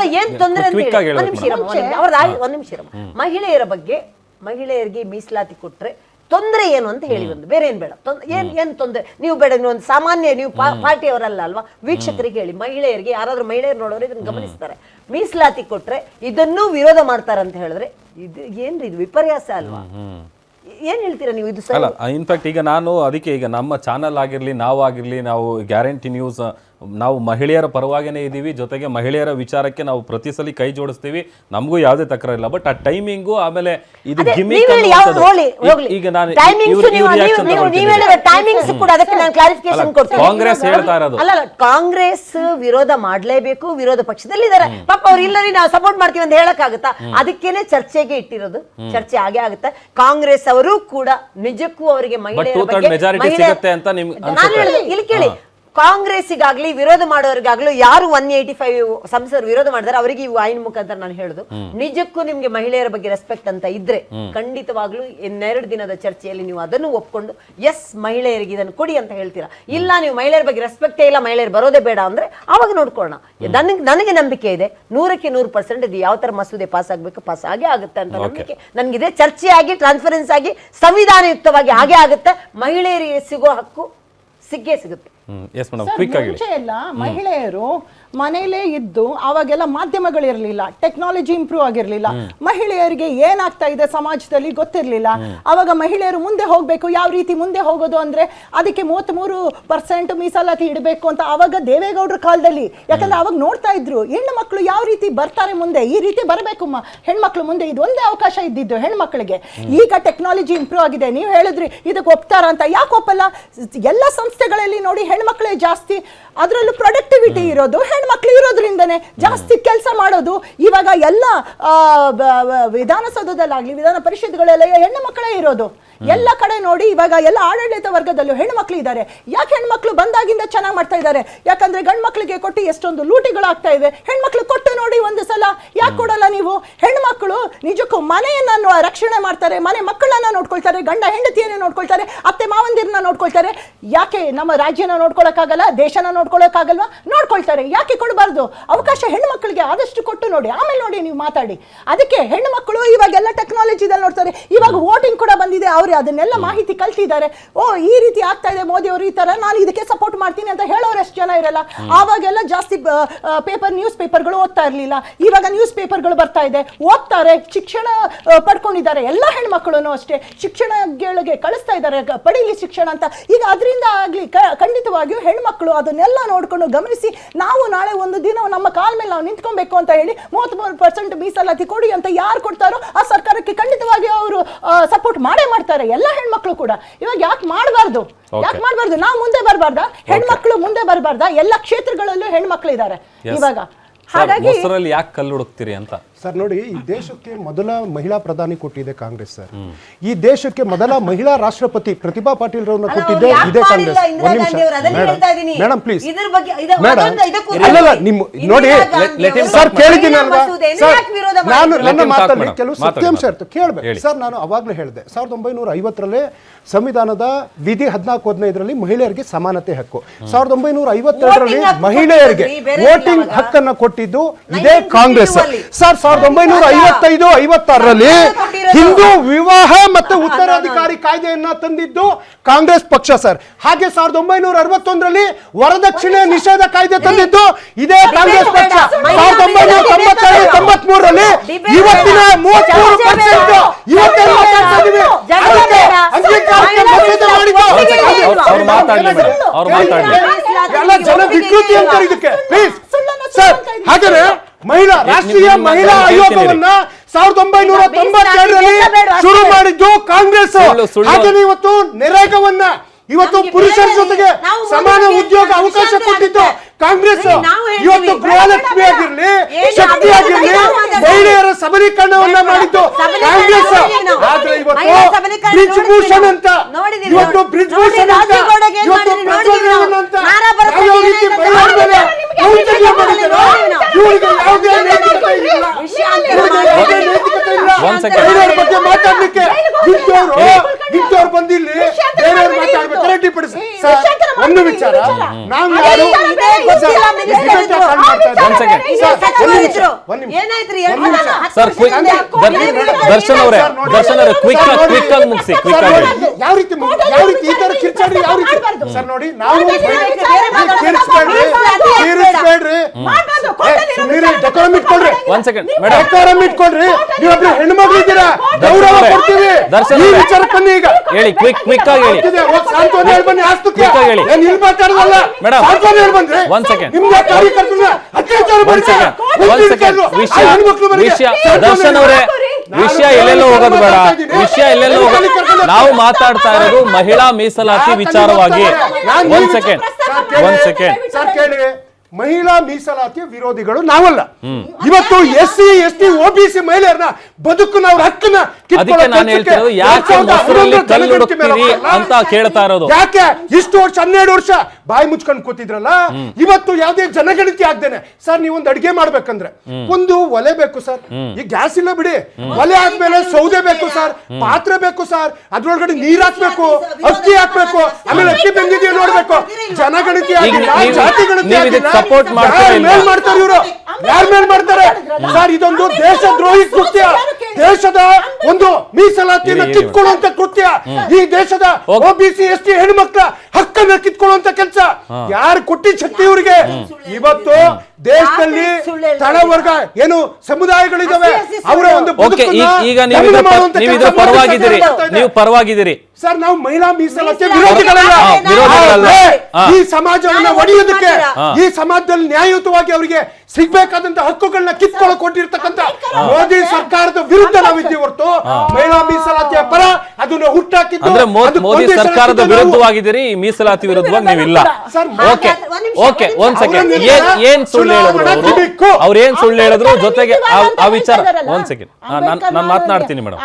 ಅಲ್ಲ ಏನ್ ತೊಂದರೆ ಅಂತ ಹೇಳಿ ಒಂದ್ ನಿಮಿಷ ಒಂದ್ ನಿಮಿಷ ಮಹಿಳೆಯರ ಬಗ್ಗೆ ಮಹಿಳೆಯರಿಗೆ ಮೀಸಲಾತಿ ಕೊಟ್ರೆ ತೊಂದರೆ ಏನು ಅಂತ ಹೇಳಿ ಒಂದು ಬೇರೆ ಏನ್ ಬೇಡ ಏನ್ ತೊಂದರೆ ನೀವು ಬೇಡ ಒಂದು ಸಾಮಾನ್ಯ ನೀವು ಪಾರ್ಟಿಯವರಲ್ಲ ಅಲ್ವಾ ವೀಕ್ಷಕರಿಗೆ ಹೇಳಿ ಮಹಿಳೆಯರಿಗೆ ಯಾರಾದ್ರೂ ಮಹಿಳೆಯರು ನೋಡೋರು ಇದನ್ನ ಗಮನಿಸ್ತಾರೆ ಮೀಸಲಾತಿ ಕೊಟ್ರೆ ಇದನ್ನೂ ವಿರೋಧ ಮಾಡ್ತಾರೆ ಅಂತ ಹೇಳಿದ್ರೆ ಇದು ಏನ್ರಿ ಇದು ವಿಪರ್ಯಾಸ ಅಲ್ವಾ ಏನ್ ಹೇಳ್ತೀರಾ ನೀವು ಇದು ಅಲ್ಲ ಇನ್ಫ್ಯಾಕ್ಟ್ ಈಗ ನಾನು ಅದಕ್ಕೆ ಈಗ ನಮ್ಮ ಚಾನಲ್ ಆಗಿರ್ಲಿ ನಾವು ಗ್ಯಾರಂಟಿ ನ್ಯೂಸ್ ನಾವು ಮಹಿಳೆಯರ ಪರವಾಗಿನೇ ಇದ್ದೀವಿ ಜೊತೆಗೆ ಮಹಿಳೆಯರ ವಿಚಾರಕ್ಕೆ ನಾವು ಪ್ರತಿ ಸಲ ಕೈ ಜೋಡಿಸ್ತೀವಿ ನಮಗೂ ಯಾವುದೇ ತಕರಾರಿಲ್ಲ ಬಟ್ ಆ ಟೈಮಿಂಗು ಆಮೇಲೆ ಇದು ಗಿಮಿಕ್ ಈಗ ನಾನು ಕಾಂಗ್ರೆಸ್ ಹೇಳ್ತಾ ಇರೋದು ಅಲ್ಲ ಕಾಂಗ್ರೆಸ್ ವಿರೋಧ ಮಾಡ್ಲೇಬೇಕು ವಿರೋಧ ಪಕ್ಷದಲ್ಲಿದ್ದಾರೆ ಪಾಪ ಅವ್ರು ಇಲ್ಲರಿ ನಾವು ಸಪೋರ್ಟ್ ಮಾಡ್ತೀವಿ ಅಂತ ಹೇಳಕ್ಕಾಗುತ್ತಾ ಅದಕ್ಕೇನೆ ಚರ್ಚೆಗೆ ಇಟ್ಟಿರೋದು ಚರ್ಚೆ ಆಗೇ ಆಗುತ್ತೆ ಕಾಂಗ್ರೆಸ್ ಅವರು ಕೂಡ ನಿಜಕ್ಕೂ ಅವರಿಗೆ ಇಲ್ಲಿ ಕೇಳಿ ಕಾಂಗ್ರೆಸ್ಗಾಗ್ಲಿ ವಿರೋಧ ಮಾಡೋರಿಗಾಗ್ಲೂ ಯಾರು 185 ಸಂಸದರು ವಿರೋಧ ಮಾಡಿದಾರೆ ಅವರಿಗೆ ಇವು ಆಯ್ನ ಮುಖಾಂತರ ನಾನು ಹೇಳುದು ನಿಜಕ್ಕೂ ನಿಮ್ಗೆ ಮಹಿಳೆಯರ ಬಗ್ಗೆ ರೆಸ್ಪೆಕ್ಟ್ ಅಂತ ಇದ್ರೆ ಖಂಡಿತವಾಗ್ಲೂ ಇನ್ನೆರಡು ದಿನದ ಚರ್ಚೆಯಲ್ಲಿ ನೀವು ಅದನ್ನು ಒಪ್ಕೊಂಡು ಎಸ್ ಮಹಿಳೆಯರಿಗೆ ಇದನ್ನು ಕೊಡಿ ಅಂತ ಹೇಳ್ತೀರಾ ಇಲ್ಲ ನೀವು ಮಹಿಳೆಯರ ಬಗ್ಗೆ ರೆಸ್ಪೆಕ್ಟೇ ಇಲ್ಲ ಮಹಿಳೆಯರು ಬರೋದೇ ಬೇಡ ಅಂದ್ರೆ ಅವಾಗ ನೋಡ್ಕೊಳ್ಳೋಣ ನನಗೆ ನಂಬಿಕೆ ಇದೆ 100% ಇದು ಯಾವ ತರ ಮಸೂದೆ ಪಾಸ್ ಆಗ್ಬೇಕು ಪಾಸ್ ಆಗೇ ಆಗುತ್ತೆ ಅಂತ ನಂಬಿಕೆ ನನ್ಗಿದೆ ಚರ್ಚೆ ಆಗಿ ಟ್ರಾನ್ಸ್ಪರೆನ್ಸ್ ಆಗಿ ಸಂವಿಧಾನಯುಕ್ತವಾಗಿ ಹಾಗೆ ಆಗುತ್ತೆ ಮಹಿಳೆಯರಿಗೆ ಸಿಗೋ ಹಕ್ಕು ಸಿಕ್ಕೇ ಸಿಗುತ್ತೆ ಮುಂಚೆ ಎಲ್ಲ ಮಹಿಳೆಯರು ಮನೆಯಲ್ಲೇ ಇದ್ದು ಅವಾಗೆಲ್ಲ ಮಾಧ್ಯಮಗಳಿರ್ಲಿಲ್ಲ ಟೆಕ್ನಾಲಜಿ ಇಂಪ್ರೂವ್ ಆಗಿರ್ಲಿಲ್ಲ ಮಹಿಳೆಯರಿಗೆ ಏನಾಗ್ತಾ ಇದೆ ಸಮಾಜದಲ್ಲಿ ಗೊತ್ತಿರ್ಲಿಲ್ಲ ಅವಾಗ ಮಹಿಳೆಯರು ಮುಂದೆ ಹೋಗ್ಬೇಕು ಯಾವ ರೀತಿ ಮುಂದೆ ಹೋಗೋದು ಅಂದ್ರೆ ಅದಕ್ಕೆ 33% ಮೀಸಲಾತಿ ಇಡಬೇಕು ಅಂತ ಅವಾಗ ದೇವೇಗೌಡರ ಕಾಲದಲ್ಲಿ ಯಾಕಂದ್ರೆ ಅವಾಗ ನೋಡ್ತಾ ಇದ್ರು ಹೆಣ್ಣು ಮಕ್ಕಳು ಯಾವ ರೀತಿ ಬರ್ತಾರೆ ಮುಂದೆ ಈ ರೀತಿ ಬರಬೇಕು ಹೆಣ್ಮಕ್ಳು ಮುಂದೆ ಇದು ಒಂದೇ ಅವಕಾಶ ಇದ್ದಿದ್ದು ಹೆಣ್ಮಕ್ಳಿಗೆ ಈಗ ಟೆಕ್ನಾಲಜಿ ಇಂಪ್ರೂವ್ ಆಗಿದೆ ನೀವು ಹೇಳಿದ್ರಿ ಇದಕ್ಕೆ ಒಪ್ತಾರ ಅಂತ ಯಾಕೆ ಒಪ್ಪಲ್ಲ ಎಲ್ಲ ಸಂಸ್ಥೆಗಳಲ್ಲಿ ನೋಡಿ ಹೆಣ್ಮಕ್ಳೇ ಜಾಸ್ತಿ ಅದರಲ್ಲೂ ಪ್ರೊಡಕ್ಟಿವಿಟಿ ಇರೋದು ಹೆಣ್ಮಕ್ಳು ಇರೋದ್ರಿಂದನೇ ಜಾಸ್ತಿ ಕೆಲಸ ಮಾಡೋದು ಇವಾಗ ಎಲ್ಲ ವಿಧಾನಸೌಧದಲ್ಲಾಗ್ಲಿ ವಿಧಾನ ಪರಿಷತ್ಗಳೆಲ್ಲ ಹೆಣ್ಣು ಮಕ್ಕಳೇ ಇರೋದು ಎಲ್ಲ ಕಡೆ ನೋಡಿ ಇವಾಗ ಎಲ್ಲ ಆಡಳಿತ ವರ್ಗದಲ್ಲೂ ಹೆಣ್ಮಕ್ಳು ಇದ್ದಾರೆ ಯಾಕೆ ಹೆಣ್ಮಕ್ಳು ಬಂದಾಗಿಂದ ಚೆನ್ನಾಗಿ ಮಾಡ್ತಾ ಇದ್ದಾರೆ ಯಾಕಂದ್ರೆ ಗಂಡು ಮಕ್ಕಳಿಗೆ ಕೊಟ್ಟು ಎಷ್ಟೊಂದು ಲೂಟಿಗಳಾಗ್ತಾ ಇವೆ ಹೆಣ್ಮಕ್ಳು ಕೊಟ್ಟು ನೋಡಿ ಒಂದು ಸಲ ಯಾಕೆ ಕೊಡಲ್ಲ ನೀವು ಹೆಣ್ಮಕ್ಳು ನಿಜಕ್ಕೂ ಮನೆಯನ್ನ ರಕ್ಷಣೆ ಮಾಡ್ತಾರೆ ಮನೆ ಮಕ್ಕಳನ್ನ ನೋಡ್ಕೊಳ್ತಾರೆ ಗಂಡ ಹೆಂಡತಿಯನ್ನ ನೋಡ್ಕೊಳ್ತಾರೆ ಅತ್ತೆ ಮಾವಂದಿರನ್ನ ನೋಡ್ಕೊಳ್ತಾರೆ ಯಾಕೆ ನಮ್ಮ ರಾಜ್ಯನ ನೋಡ್ಕೊಳಕ್ಕಾಗಲ್ಲ ದೇಶನ ನೋಡ್ಕೊಳಕ್ಕಾಗಲ್ವಾ ನೋಡ್ಕೊಳ್ತಾರೆ ಯಾಕೆ ಕೊಡಬಾರ್ದು ಅವಕಾಶ ಹೆಣ್ಮಕ್ಳಿಗೆ ಆದಷ್ಟು ಕೊಟ್ಟು ನೋಡಿ ಆಮೇಲೆ ನೋಡಿ ನೀವು ಮಾತಾಡಿ ಅದಕ್ಕೆ ಹೆಣ್ಮಕ್ಳು ಇವಾಗೆಲ್ಲ ಟೆಕ್ನಾಲಜಿದಲ್ಲಿ ನೋಡ್ತಾರೆ ಇವಾಗ ವೋಟಿಂಗ್ ಕೂಡ ಬಂದಿದೆ ಅವ್ರು ಅದನ್ನೆಲ್ಲ ಮಾಹಿತಿ ಕಲ್ತಿದ್ದಾರೆ ಓ ಈ ರೀತಿ ಆಗ್ತಾ ಇದೆ ಮೋದಿ ಅವರು ಈ ತರ ನಾನು ಇದಕ್ಕೆ ಸಪೋರ್ಟ್ ಮಾಡ್ತೀನಿ ಅಂತ ಹೇಳೋರು ಎಷ್ಟು ಜನ ಇರಲ್ಲ ಆವಾಗೆಲ್ಲ ಜಾಸ್ತಿ ನ್ಯೂಸ್ ಪೇಪರ್ಗಳು ಓದ್ತಾ ಇರಲಿಲ್ಲ ಇವಾಗ ನ್ಯೂಸ್ ಪೇಪರ್ಗಳು ಬರ್ತಾ ಇದೆ ಓದ್ತಾರೆ ಶಿಕ್ಷಣ ಪಡ್ಕೊಂಡಿದ್ದಾರೆ ಎಲ್ಲ ಹೆಣ್ಮಕ್ಳು ಅಷ್ಟೇ ಶಿಕ್ಷಣಗಳಿಗೆ ಕಳಿಸ್ತಾ ಇದ್ದಾರೆ ಪಡೀಲಿ ಶಿಕ್ಷಣ ಅಂತ ಈಗ ಅದರಿಂದ ಆಗ್ಲಿ ಖಂಡಿತವಾಗಿಯೂ ಹೆಣ್ಮಕ್ಳು ಅದನ್ನೆಲ್ಲ ನೋಡ್ಕೊಂಡು ಗಮನಿಸಿ ನಾವು ನಾಳೆ ಒಂದು ದಿನ ನಮ್ಮ ಕಾಲ ಮೇಲೆ ನಾವು ನಿಂತ್ಕೊಬೇಕು ಅಂತ ಹೇಳಿ 33% ಮೀಸಲಾತಿ ಕೊಡಿ ಅಂತ ಯಾರು ಕೊಡ್ತಾರೋ ಆ ಸರ್ಕಾರಕ್ಕೆ ಖಂಡಿತವಾಗಿ ಅವರು ಸಪೋರ್ಟ್ ಮಾಡೇ ಮಾಡ್ತಾರೆ ಎಲ್ಲ ಹೆಣ್ಮಕ್ಳು ಕೂಡ ಇವಾಗ ಯಾಕೆ ಮಾಡಬಾರ್ದು ನಾವು ಮುಂದೆ ಬರಬಾರ್ದಾ ಹೆಣ್ಮಕ್ಳು ಮುಂದೆ ಬರಬಾರ್ದಾ ಎಲ್ಲ ಕ್ಷೇತ್ರಗಳಲ್ಲೂ ಹೆಣ್ಮಕ್ಳು ಇದ್ದಾರೆ ಇವಾಗ ಹಾಗಾಗಿ ಯಾಕೆ ಕಲ್ಲು ಹುಡುಕ್ತೀರಿ ಅಂತ ಸರ್ ನೋಡಿ ಈ ದೇಶಕ್ಕೆ ಮೊದಲ ಮಹಿಳಾ ಪ್ರಧಾನಿ ಕೊಟ್ಟಿದೆ ಕಾಂಗ್ರೆಸ್ ಸರ್ ಈ ದೇಶಕ್ಕೆ ಮೊದಲ ಮಹಿಳಾ ರಾಷ್ಟ್ರಪತಿ ಪ್ರತಿಭಾ ಪಾಟೀಲ್ ರವರನ್ನ ಕೊಟ್ಟಿದ್ದೆ ಇದೇ ಕಾಂಗ್ರೆಸ್ ಮೇಡಮ್ ಪ್ಲೀಸ್ ಅಲ್ಲಲ್ಲ ನಿಮ್ಮ ನೋಡಿ ಸರ್ ಕೇಳಿದ್ದೀನಿ ಅಲ್ವಾ ಸರ್ ನಾನು ನನ್ನ ಮಾತಲ್ಲಿ ಕೆಲವು ಸತ್ಯಾಂಶ ಇರ್ತದೆ ಕೇಳಬೇಕು ಸರ್ ನಾನು ಅವಾಗಲೇ ಹೇಳಿದೆ 1950ರಲ್ಲಿ ಸಂವಿಧಾನದ ವಿಧಿ 14-15ರಲ್ಲಿ ಮಹಿಳೆಯರಿಗೆ ಸಮಾನತೆ ಹಕ್ಕು 1952ರಲ್ಲಿ ಮಹಿಳೆಯರಿಗೆ ವೋಟಿಂಗ್ ಹಕ್ಕನ್ನು ಕೊಟ್ಟಿದ್ದು ಇದೇ ಕಾಂಗ್ರೆಸ್ ಸರ್ 1955-56ರಲ್ಲಿ ಹಿಂದೂ ವಿವಾಹ ಮತ್ತು ಉತ್ತರಾಧಿಕಾರಿ ಕಾಯ್ದೆಯನ್ನ ತಂದಿದ್ದು ಕಾಂಗ್ರೆಸ್ ಪಕ್ಷ ಸರ್ ಹಾಗೆ 1961ರಲ್ಲಿ ವರದಕ್ಷಿಣೆ ನಿಷೇಧ ಕಾಯ್ದೆ ತಂದಿದ್ದು ಇದೇ ಕಾಂಗ್ರೆಸ್ ಪಕ್ಷ 1992-93ರಲ್ಲಿ ಇವತ್ತಿನ 33% ಇವತ್ತೆಲ್ಲ ಜನ ವಿಕೃತಿ ಅಂತಾರೆ ಇದಕ್ಕೆ ಪ್ಲೀಸ್ ಸರ್ ಹಾಗಾದ್ರೆ ಮಹಿಳಾ ರಾಷ್ಟ್ರೀಯ ಮಹಿಳಾ ಆಯೋಗವನ್ನ 1992ರಲ್ಲಿ ಶುರು ಮಾಡಿದ್ದು ಕಾಂಗ್ರೆಸ್ ಹಾಗೆ ಇವತ್ತು ನರೇಗಾವನ್ನ ಇವತ್ತು ಪುರುಷರ ಜೊತೆಗೆ ಸಮಾನ ಉದ್ಯೋಗ ಅವಕಾಶ ಕೊಟ್ಟಿದ್ದು ಕಾಂಗ್ರೆಸ್ ಇವತ್ತು ಗೃಹಲಕ್ಷ್ಮಿ ಆಗಿರ್ಲಿ ಶಕ್ತಿ ಆಗಿರ್ಲಿ ಮಹಿಳೆಯರ ಸಬಲೀಕರಣವನ್ನ ಮಾಡಿದ್ದು ಕಾಂಗ್ರೆಸ್ ಆದ್ರೆ ಇವತ್ತು ಬ್ರಿಜ್ ಭೂಷಣ್ ಅಂತ ಇವತ್ತು ಬ್ರಿಜ್ ಭೂಷಣ್ ಅಂತ ಇವತ್ತು ಪ್ರಜ್ವಲ್ ಅಂತ ಯಾವ ರೀತಿ ಮಹಿಳೆಯರ ಮೇಲೆ ದೌರ್ಜನ್ಯ ಮಾಡಿದ್ರು ಇವರಿಗೆ ಯಾವುದೇ ನೈತಿಕತೆ ಇಲ್ಲ ಮಹಿಳೆಯರ ಬಗ್ಗೆ ಮಾತಾಡ್ಲಿಕ್ಕೆ ವಿದ್ಯವ್ರು ಬಂದಿಲ್ಲಿ ಬೇರೆಯವ್ರು ಮಾತಾಡ್ಬೇಕಾದ್ರೆ ಅಡ್ಡಿಪಡಿಸಿ. ಸರ್, ಒಂದು ವಿಚಾರ ನಾವು ಯಾರು ಸರ್ ದರ್ಶನ್ ಅವರೇ ಕ್ವಿಕ್ ಆಗಿ ಮುಗಿಸಿ, ಕ್ವಿಕ್ ಆಗಿ. ಯಾವ ರೀತಿ ಈ ತರ ಕಿರ್ಚಾಡ್ರಿ, ಯಾವ ರೀತಿ ಸರ್ ನೋಡಿ, ನಾವು ಡೆಕೋರಮ್ ಇಟ್ಕೊಳ್ರಿ, ಒಂದ್ ಸೆಕೆಂಡ್ ಮೇಡಮ್, ಡೆಕೋರಮ್ ಇಟ್ಕೊಳ್ರಿ. ನೀವೊಬ್ರು ಹೆಣ್ಮಕ್ಳು ಇದ್ದೀರಾ, ಗೌರವ ಕೊಡ್ತೀವಿ. ದರ್ಶನ್ ಈ ಅವರೇ, ವಿಚಾರಕ್ಕೆ ಬನ್ನಿ ಈಗ. ಹೇಳಿ, ಕ್ವಿಕ್ ಆಗಿ ಹೇಳಿ. ಸಾಂತ್ವನ ಹೇಳಿ ಬನ್ನಿ. ಆಸ್ತುಕ್ಕೆ quick ಆಗಿ ಹೇಳಿ. ಏನ್ ಇಲ್ಲಿ ಮಾತಾಡೋದಲ್ಲ ಮೇಡಮ್, ಸಾಂತ್ವನ ಹೇಳಿ ಬಂದ್ರೆ ಒಂದ್ ಸೆಕೆಂಡ್, ನಿಮ್ಗೆ ಕಾರ್ಯಕರ್ತರನ್ನ ಅತ್ಯಾಚಾರ ಒಂದ್ ಮಾಡ್ತಾರೆ. ಸೆಕೆಂಡ್ ವಿಷಯ ದರ್ಶನ್ ಅವರೇ, ವಿಷಯ ಎಲ್ಲೆಲ್ಲೋ ಹೋಗೋದು ಬೇಡ, ವಿಷಯ ಎಲ್ಲೆಲ್ಲೋ ಹೋಗೋದು. ನಾವು ಮಾತಾಡ್ತಾ ಇರೋದು ಮಹಿಳಾ ಮೀಸಲಾತಿ ವಿಚಾರವಾಗಿ. ಒಂದ್ ಸೆಕೆಂಡ್ ಸರ್ ಕೇಳಿ, ಮಹಿಳಾ ಮೀಸಲಾತಿ ವಿರೋಧಿಗಳು ನಾವಲ್ಲ. ಇವತ್ತು SC ST OBC ಮಹಿಳೆಯರನ್ನ ಬದುಕನ್ನ ಅವ್ರ ಹಕ್ಕನ್ನ ಅದಕ್ಕೆ ನಾನು ಹೇಳ್ತಿರೋದು, ಯಾಕೆ ಮೊಸರಲ್ಲಿ ಕಲ್ಲು ಹುಡುಕ್ತೀರಿ ಅಂತ ಕೇಳ್ತಾ ಇರೋದು. ಯಾಕೆ ಇಷ್ಟು ವರ್ಷ 12 ವರ್ಷ ಬಾಯಿ ಮುಚ್ಕೊಂಡು ಕೂತಿದ್ರಲ್ಲ, ಇವತ್ತು ಯಾವ್ದೇ ಜನಗಣತಿ ಆಗ್ದೇನೆ. ಸರ್, ನೀವೊಂದು ಅಡಿಗೆ ಮಾಡ್ಬೇಕಂದ್ರೆ ಒಂದು ಒಲೆ ಬೇಕು ಸರ್, ಈ ಗ್ಯಾಸ್ ಇಲ್ಲ ಬಿಡಿ, ಒಲೆ ಆದ್ಮೇಲೆ ಸೌದೆ ಬೇಕು ಸರ್, ಪಾತ್ರೆ ಬೇಕು ಸರ್, ಅದ್ರೊಳಗಡೆ ನೀರ್ ಹಾಕ್ಬೇಕು, ಅಕ್ಕಿ ಹಾಕ್ಬೇಕು, ಆಮೇಲೆ ಅಕ್ಕಿ ಬೆಂದಿದೆಯೋ ನೋಡ್ಬೇಕು. ಜನಗಣತಿ ಆಗಿಲ್ಲ, ಜಾತಿ ಗಣತಿ ಆಗಿಲ್ಲ, ಸಪೋರ್ಟ್ ಯಾರ ಮೇಲ್ ಮಾಡ್ತಾರೆ ಇವರು? ಯಾರ ಮೇಲ್ ಮಾಡ್ತಾರೆ ಸರ್? ಇದೊಂದು ದೇಶದ್ರೋಹಿ ಕೃತ್ಯ, ದೇಶದ ಒಂದು ಮೀಸಲಾತಿಯನ್ನು ಕಿತ್ಕೊಳ್ಳುವಂತ ಕೃತ್ಯ, ಈ ದೇಶದ OBC ST ಹೆಣ್ಮಕ್ಳ ಹಕ್ಕನ್ನ ಕಿತ್ಕೊಳ್ಳುವಂತ ಕೆಲಸ ಯಾರು ಕೊಟ್ಟಿ ಶಕ್ತಿ ಇವರಿಗೆ? ಇವತ್ತು ದೇಶದಲ್ಲಿ ತಳವರ್ಗ ಏನು ಸಮುದಾಯಗಳಿದಾವೆ, ಅವರ ಒಂದು ಈಗ ನೀವು ಪರವಾಗಿದ್ದೀರಿ ಸರ್. ನಾವು ಮಹಿಳಾ ಮೀಸಲಾತಿ ವಿರೋಧಿಗಳಲ್ಲ. ಈ ಸಮಾಜವನ್ನ ಒಡೆಯೋದಕ್ಕೆ, ಈ ಸಮಾಜದಲ್ಲಿ ನ್ಯಾಯಯುತವಾಗಿ ಅವರಿಗೆ ಸಿಗ್ಬೇಕಾದಂತ ಹಕ್ಕುಗಳನ್ನ ಕಿತ್ಕೊಳ್ಳೋಕೆ ಕೊಟ್ಟಿರ್ತಕ್ಕಂಥ ಮೋದಿ ಸರ್ಕಾರದ ವಿರುದ್ಧ ನಾವಿದ್ದೀವಿ ಹೊರತು ಮಹಿಳಾ ಮೀಸಲಾತಿಯ ಪರ ಅದನ್ನ ಹುಟ್ಟಾಕಿದ್ದು. ಅಂದ್ರೆ ಮೋದಿ ಸರ್ಕಾರದ ವಿರುದ್ಧವಾಗಿದ್ದೀರಿ, ಮೀಸಲಾತಿ ವಿರುದ್ಧವಾಗಿ ನೀವಿಲ್ಲ. ಓಕೆ ಒಂದ್ ಸೆಕೆಂಡ್, ಏನ್ ಸುಳ್ಳು ಹೇಳಿದ್ರು ಅವ್ರು ಏನ್ ಸುಳ್ಳು ಹೇಳಿದ್ರು ಜೊತೆಗೆ ಆ ವಿಚಾರ. ಒಂದ್ ಸೆಕೆಂಡ್, ನಾನು ಮಾತನಾಡ್ತೀನಿ ಮೇಡಮ್.